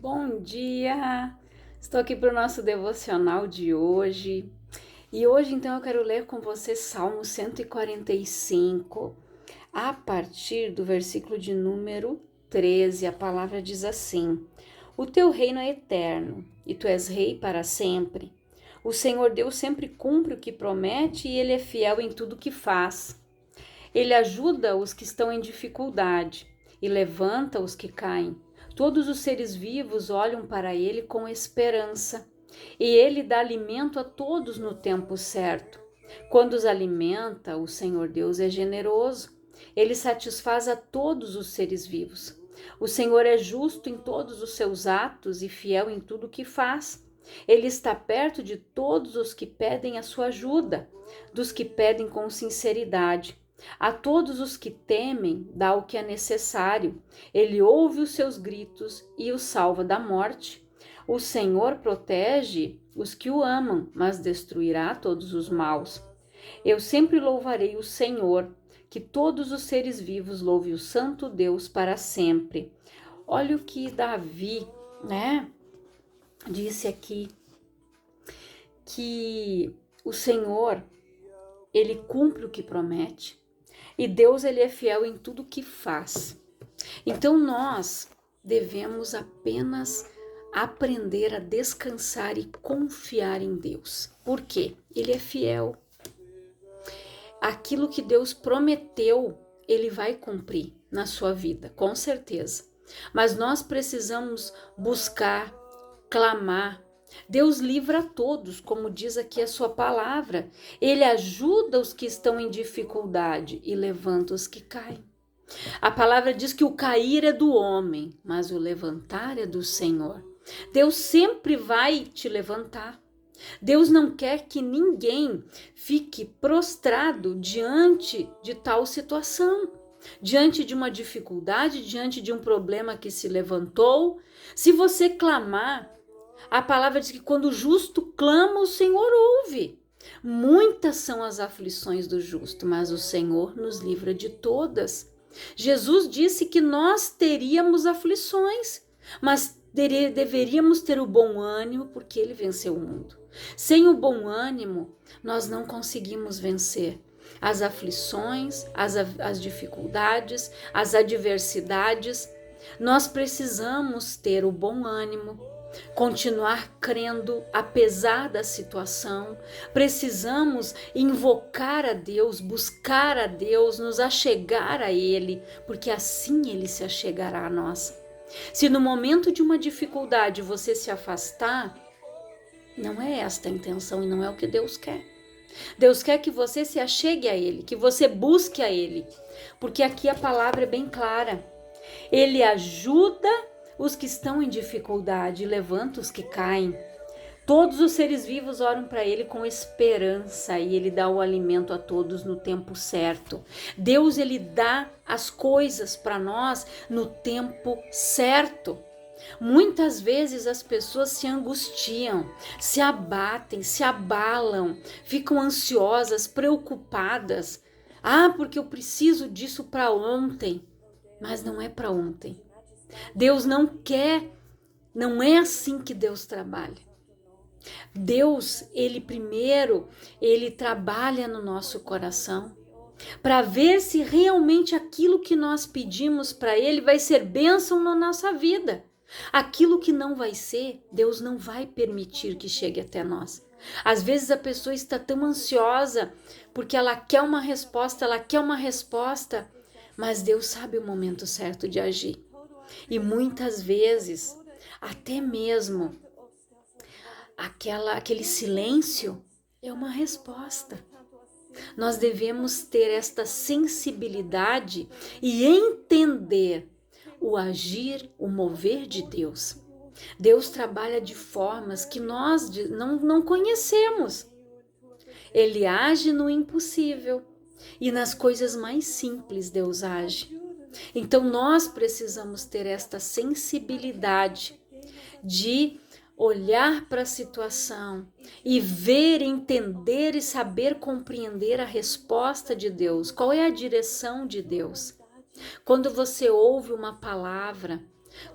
Bom dia! Estou aqui para o nosso devocional de hoje. E hoje, então, eu quero ler com você Salmo 145, a partir do versículo de número 13. A palavra diz assim: O teu reino é eterno, e tu és rei para sempre. O Senhor Deus sempre cumpre o que promete e ele é fiel em tudo o que faz. Ele ajuda os que estão em dificuldade e levanta os que caem. Todos os seres vivos olham para ele com esperança, e ele dá alimento a todos no tempo certo. Quando os alimenta, o Senhor Deus é generoso. Ele satisfaz a todos os seres vivos. O Senhor é justo em todos os seus atos e fiel em tudo o que faz. Ele está perto de todos os que pedem a sua ajuda, dos que pedem com sinceridade. A todos os que temem, dá o que é necessário. Ele ouve os seus gritos e os salva da morte. O Senhor protege os que o amam, mas destruirá todos os maus. Eu sempre louvarei o Senhor, que todos os seres vivos louvem o Santo Deus para sempre. Olha o que Davi, disse aqui, que o Senhor, ele cumpre o que promete. E Deus, ele é fiel em tudo que faz. Então nós devemos apenas aprender a descansar e confiar em Deus. Por quê? Ele é fiel. Aquilo que Deus prometeu, ele vai cumprir na sua vida, com certeza. Mas nós precisamos buscar, clamar. Deus livra a todos, como diz aqui a sua palavra. Ele ajuda os que estão em dificuldade e levanta os que caem. A palavra diz que o cair é do homem, mas o levantar é do Senhor. Deus sempre vai te levantar. Deus não quer que ninguém fique prostrado diante de tal situação, diante de uma dificuldade, diante de um problema que se levantou. Se você clamar, a palavra diz que quando o justo clama, o Senhor ouve. Muitas são as aflições do justo, mas o Senhor nos livra de todas. Jesus disse que nós teríamos aflições, mas deveríamos ter o bom ânimo, porque ele venceu o mundo. Sem o bom ânimo, nós não conseguimos vencer as aflições, as dificuldades, as adversidades. Nós precisamos ter o bom ânimo, continuar crendo apesar da situação. Precisamos invocar a Deus, buscar a Deus, nos achegar a Ele, porque assim Ele se achegará a nós. Se no momento de uma dificuldade você se afastar, não é esta a intenção e não é o que Deus quer. Deus quer que você se achegue a Ele, que você busque a Ele, porque aqui a palavra é bem clara. Ele ajuda os que estão em dificuldade e levanta os que caem. Todos os seres vivos oram para ele com esperança e ele dá o alimento a todos no tempo certo. Deus, ele dá as coisas para nós no tempo certo. Muitas vezes as pessoas se angustiam, se abatem, se abalam, ficam ansiosas, preocupadas. Porque eu preciso disso para ontem. Mas não é para ontem. Deus não quer, não é assim que Deus trabalha. Deus, ele trabalha no nosso coração para ver se realmente aquilo que nós pedimos para ele vai ser bênção na nossa vida. Aquilo que não vai ser, Deus não vai permitir que chegue até nós. Às vezes a pessoa está tão ansiosa porque ela quer uma resposta, mas Deus sabe o momento certo de agir. E muitas vezes, até mesmo aquele silêncio é uma resposta. Nós devemos ter esta sensibilidade e entender o agir, o mover de Deus. Deus trabalha de formas que nós não conhecemos. Ele age no impossível e nas coisas mais simples Deus age. Então nós precisamos ter esta sensibilidade de olhar para a situação e ver, entender e saber compreender a resposta de Deus. Qual é a direção de Deus? Quando você ouve uma palavra,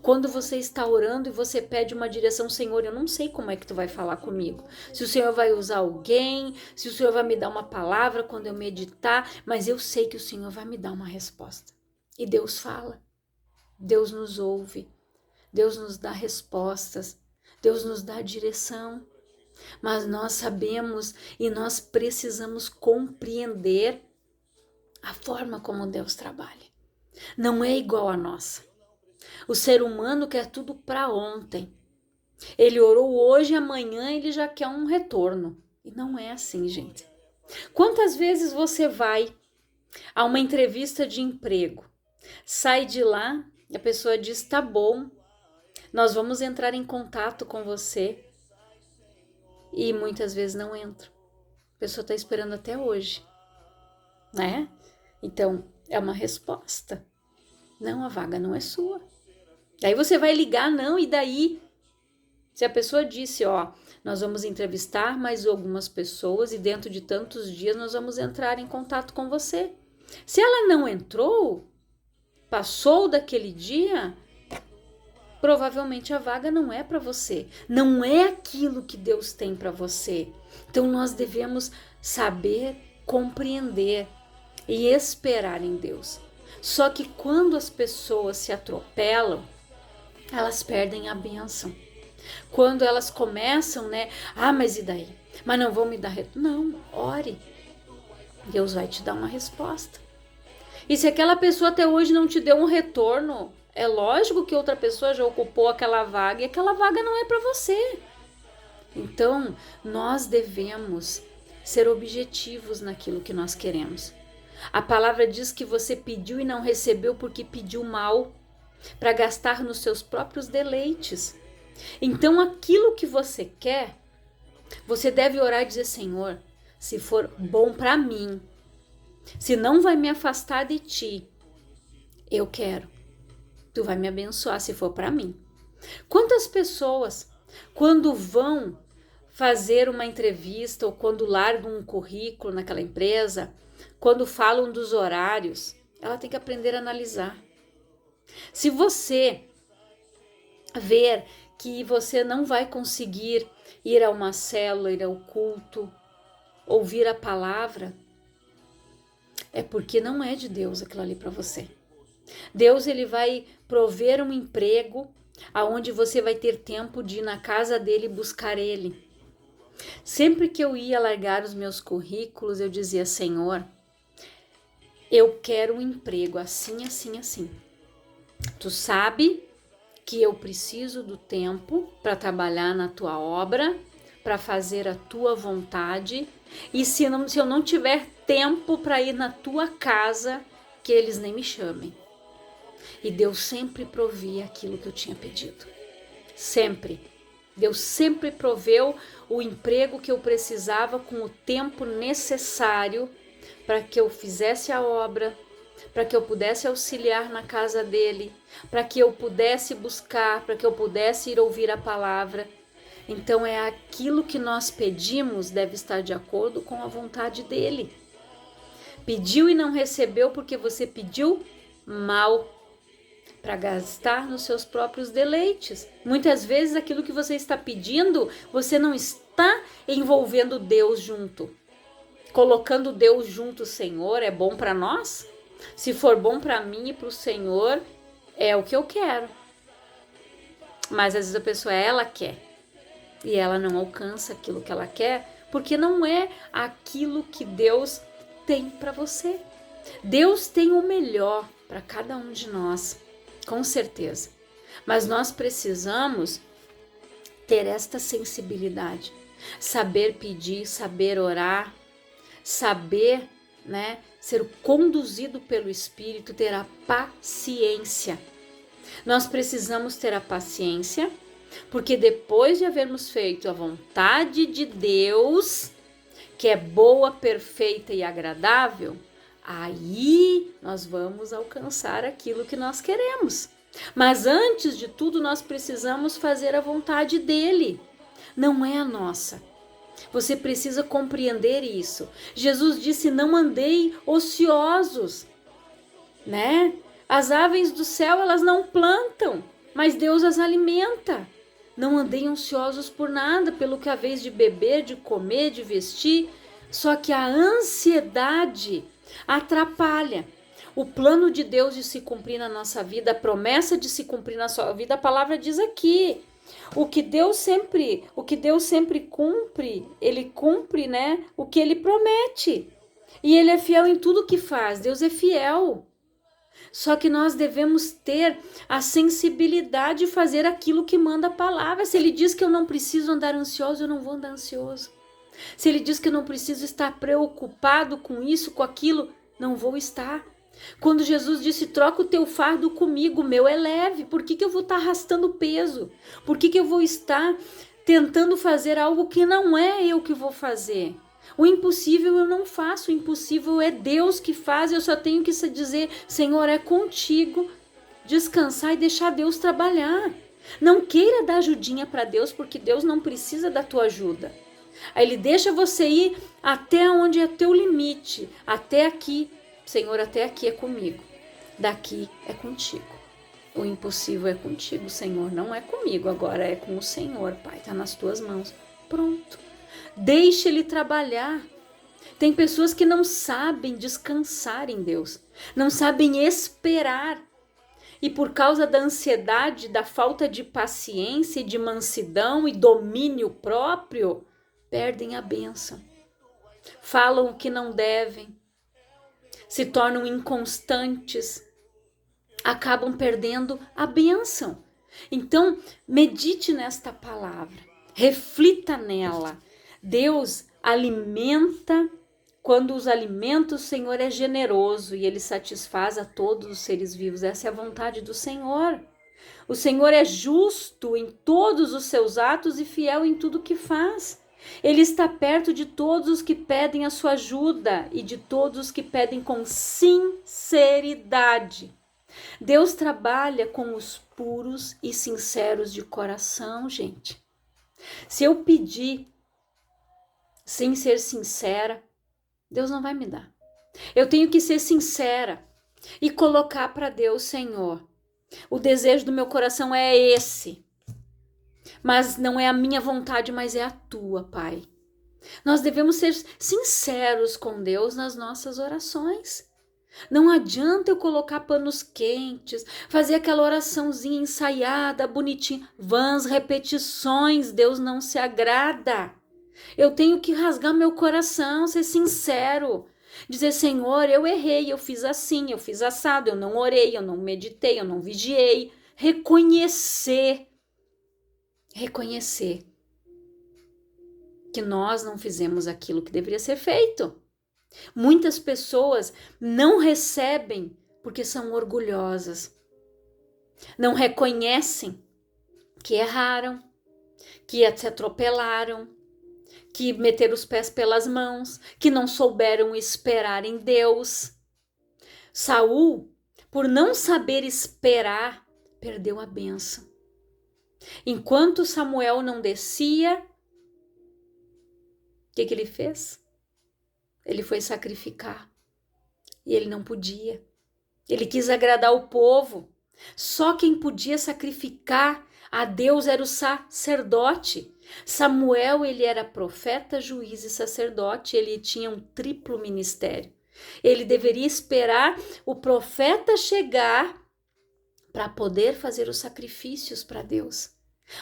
Quando você está orando e você pede uma direção, Senhor, eu não sei como é que tu vai falar comigo. Se o Senhor vai usar alguém, se o Senhor vai me dar uma palavra quando eu meditar, mas eu sei que o Senhor vai me dar uma resposta. E Deus fala, Deus nos ouve, Deus nos dá respostas, Deus nos dá direção. Mas nós sabemos e nós precisamos compreender a forma como Deus trabalha. Não é igual a nossa. O ser humano quer tudo para ontem. Ele orou hoje, amanhã ele já quer um retorno. E não é assim, gente. Quantas vezes você vai a uma entrevista de emprego, sai de lá e a pessoa diz, tá bom, nós vamos entrar em contato com você. E muitas vezes não entra. A pessoa está esperando até hoje, né? Então, é uma resposta. Não, a vaga não é sua. Daí você vai ligar, não, e daí? Se a pessoa disse, ó, nós vamos entrevistar mais algumas pessoas e dentro de tantos dias nós vamos entrar em contato com você. Se ela não entrou, passou daquele dia, provavelmente a vaga não é para você. Não é aquilo que Deus tem para você. Então nós devemos saber, compreender e esperar em Deus. Só que quando as pessoas se atropelam, elas perdem a bênção. Quando elas começam, né? Ah, mas e daí? Mas não vão me dar retorno. Não, ore. Deus vai te dar uma resposta. E se aquela pessoa até hoje não te deu um retorno, é lógico que outra pessoa já ocupou aquela vaga e aquela vaga não é para você. Então, nós devemos ser objetivos naquilo que nós queremos. A palavra diz que você pediu e não recebeu porque pediu mal, para gastar nos seus próprios deleites. Então, aquilo que você quer, você deve orar e dizer, Senhor, se for bom para mim, se não vai me afastar de ti, eu quero. Tu vai me abençoar se for para mim. Quantas pessoas, quando vão fazer uma entrevista ou quando largam um currículo naquela empresa, quando falam dos horários, ela tem que aprender a analisar. Se você ver que você não vai conseguir ir a uma célula, ir ao culto, ouvir a palavra, é porque não é de Deus aquilo ali para você. Deus, ele vai prover um emprego aonde você vai ter tempo de ir na casa dele buscar ele. Sempre que eu ia largar os meus currículos, eu dizia, Senhor, eu quero um emprego assim, assim, assim. Tu sabe que eu preciso do tempo para trabalhar na tua obra, para fazer a tua vontade, e se eu não tiver tempo para ir na tua casa, que eles nem me chamem. E Deus sempre provia aquilo que eu tinha pedido. Sempre. Deus sempre proveu o emprego que eu precisava com o tempo necessário para que eu fizesse a obra, para que eu pudesse auxiliar na casa dele, para que eu pudesse buscar, para que eu pudesse ir ouvir a palavra. Então é aquilo que nós pedimos deve estar de acordo com a vontade dele. Pediu e não recebeu porque você pediu mal, para gastar nos seus próprios deleites. Muitas vezes aquilo que você está pedindo, você não está envolvendo Deus junto. Colocando Deus junto, Senhor, é bom para nós? Se for bom para mim e para o Senhor, é o que eu quero. Mas às vezes a pessoa, ela quer. E ela não alcança aquilo que ela quer, porque não é aquilo que Deus tem para você. Deus tem o melhor para cada um de nós, com certeza. Mas nós precisamos ter esta sensibilidade, saber pedir, saber orar, saber, né, ser conduzido pelo Espírito, ter a paciência. Nós precisamos ter a paciência, porque depois de havermos feito a vontade de Deus, que é boa, perfeita e agradável, aí nós vamos alcançar aquilo que nós queremos. Mas antes de tudo, nós precisamos fazer a vontade dele, não é a nossa. Você precisa compreender isso. Jesus disse, não andei ociosos, né? As aves do céu, elas não plantam, mas Deus as alimenta. Não andei ansiosos por nada, pelo que haveis de beber, de comer, de vestir. Só que a ansiedade atrapalha o plano de Deus de se cumprir na nossa vida, a promessa de se cumprir na sua vida. A palavra diz aqui, o que Deus sempre cumpre, ele cumpre, né? O que ele promete. E ele é fiel em tudo que faz. Deus é fiel. Só que nós devemos ter a sensibilidade de fazer aquilo que manda a palavra. Se ele diz que eu não preciso andar ansioso, eu não vou andar ansioso. Se ele diz que eu não preciso estar preocupado com isso, com aquilo, não vou estar. Quando Jesus disse, troca o teu fardo comigo, o meu é leve, por que eu vou estar arrastando peso? Por que eu vou estar tentando fazer algo que não é eu que vou fazer? O impossível eu não faço, o impossível é Deus que faz, eu só tenho que dizer, Senhor, é contigo, descansar e deixar Deus trabalhar. Não queira dar ajudinha para Deus, porque Deus não precisa da tua ajuda. Aí ele deixa você ir até onde é teu limite, até aqui, Senhor, até aqui é comigo, daqui é contigo. O impossível é contigo, Senhor, não é comigo, agora é com o Senhor, Pai, está nas tuas mãos. Pronto. Deixe ele trabalhar. Tem pessoas que não sabem descansar em Deus, não sabem esperar. E por causa da ansiedade, da falta de paciência, de mansidão e domínio próprio, perdem a bênção. Falam o que não devem, se tornam inconstantes, acabam perdendo a bênção. Então, medite nesta palavra, reflita nela. Deus alimenta, quando os alimenta, o Senhor é generoso e ele satisfaz a todos os seres vivos. Essa é a vontade do Senhor. O Senhor é justo em todos os seus atos e fiel em tudo que faz. Ele está perto de todos os que pedem a sua ajuda e de todos os que pedem com sinceridade. Deus trabalha com os puros e sinceros de coração, gente. Se eu pedir sem ser sincera, Deus não vai me dar. Eu tenho que ser sincera e colocar para Deus, Senhor, o desejo do meu coração é esse, mas não é a minha vontade, mas é a tua, Pai. Nós devemos ser sinceros com Deus nas nossas orações. Não adianta eu colocar panos quentes, fazer aquela oraçãozinha ensaiada, bonitinha, vãs repetições, Deus não se agrada. Eu tenho que rasgar meu coração, ser sincero, dizer, Senhor, eu errei, eu fiz assim, eu fiz assado, eu não orei, eu não meditei, eu não vigiei. Reconhecer que nós não fizemos aquilo que deveria ser feito. Muitas pessoas não recebem porque são orgulhosas, não reconhecem que erraram, que se atropelaram, que meteram os pés pelas mãos, que não souberam esperar em Deus. Saul, por não saber esperar, perdeu a bênção. Enquanto Samuel não descia, o que ele fez? Ele foi sacrificar e ele não podia. Ele quis agradar o povo. Só quem podia sacrificar a Deus era o sacerdote. Samuel, ele era profeta, juiz e sacerdote. Ele tinha um triplo ministério. Ele deveria esperar o profeta chegar para poder fazer os sacrifícios para Deus.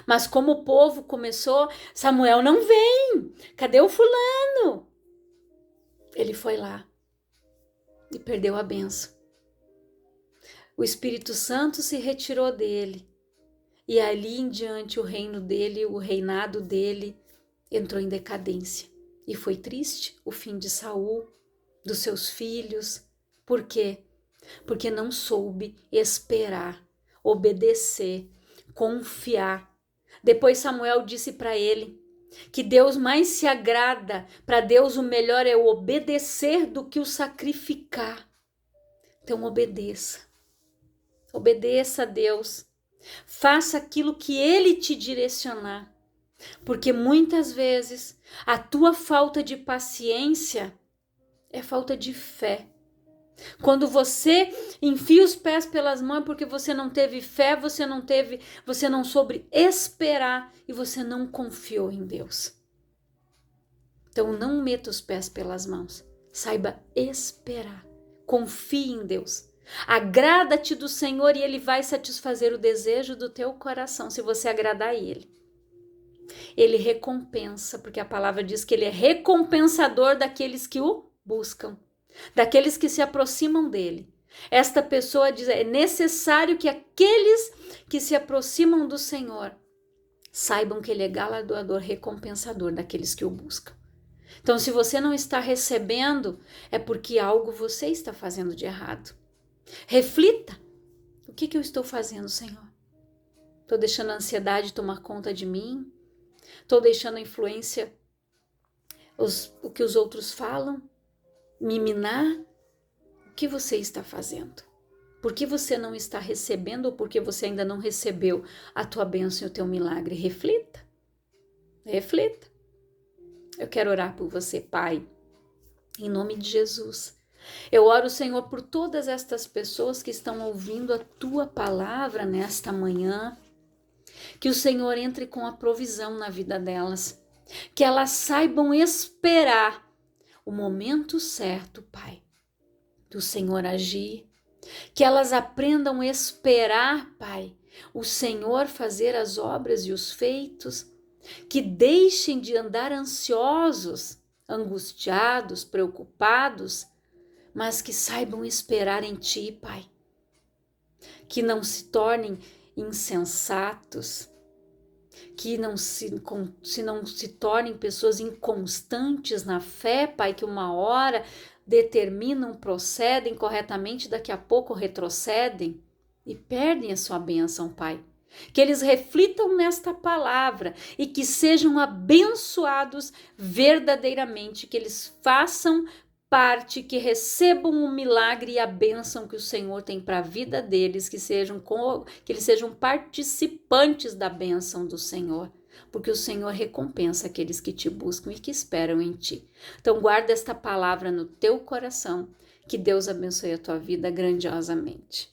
Mas como o povo começou, Samuel não vem. Cadê o fulano? Ele foi lá e perdeu a bênção. O Espírito Santo se retirou dele e ali em diante o reino dele, o reinado dele entrou em decadência. E foi triste o fim de Saul, dos seus filhos. Por quê? Porque não soube esperar, obedecer, confiar. Depois Samuel disse para ele que Deus mais se agrada, para Deus o melhor é o obedecer do que o sacrificar. Então obedeça. Obedeça a Deus. Faça aquilo que Ele te direcionar. Porque muitas vezes a tua falta de paciência é falta de fé. Quando você enfia os pés pelas mãos porque você não teve fé, você não soube esperar e você não confiou em Deus. Então não meta os pés pelas mãos. Saiba esperar. Confie em Deus. Agrada-te do Senhor e Ele vai satisfazer o desejo do teu coração, se você agradar a Ele. Ele recompensa, porque a palavra diz que Ele é recompensador daqueles que o buscam, daqueles que se aproximam dEle. Esta pessoa diz, é necessário que aqueles que se aproximam do Senhor saibam que Ele é galardoador, recompensador daqueles que o buscam. Então, se você não está recebendo, é porque algo você está fazendo de errado. Reflita. O que eu estou fazendo, Senhor? Estou deixando a ansiedade tomar conta de mim? Estou deixando a influência, o que os outros falam, me minar? O que você está fazendo? Por que você não está recebendo ou porque você ainda não recebeu a tua bênção e o teu milagre? Reflita. Reflita. Eu quero orar por você, Pai, em nome de Jesus. Eu oro, Senhor, por todas estas pessoas que estão ouvindo a Tua palavra nesta manhã, que o Senhor entre com a provisão na vida delas, que elas saibam esperar o momento certo, Pai, do Senhor agir, que elas aprendam a esperar, Pai, o Senhor fazer as obras e os feitos, que deixem de andar ansiosos, angustiados, preocupados, mas que saibam esperar em Ti, Pai. Que não se tornem insensatos, que não se tornem pessoas inconstantes na fé, Pai, que uma hora determinam, procedem corretamente, daqui a pouco retrocedem e perdem a sua bênção, Pai. Que eles reflitam nesta palavra e que sejam abençoados verdadeiramente, que eles façam parte, que recebam o milagre e a bênção que o Senhor tem para a vida deles, que eles sejam participantes da bênção do Senhor, porque o Senhor recompensa aqueles que te buscam e que esperam em ti. Então guarda esta palavra no teu coração, que Deus abençoe a tua vida grandiosamente.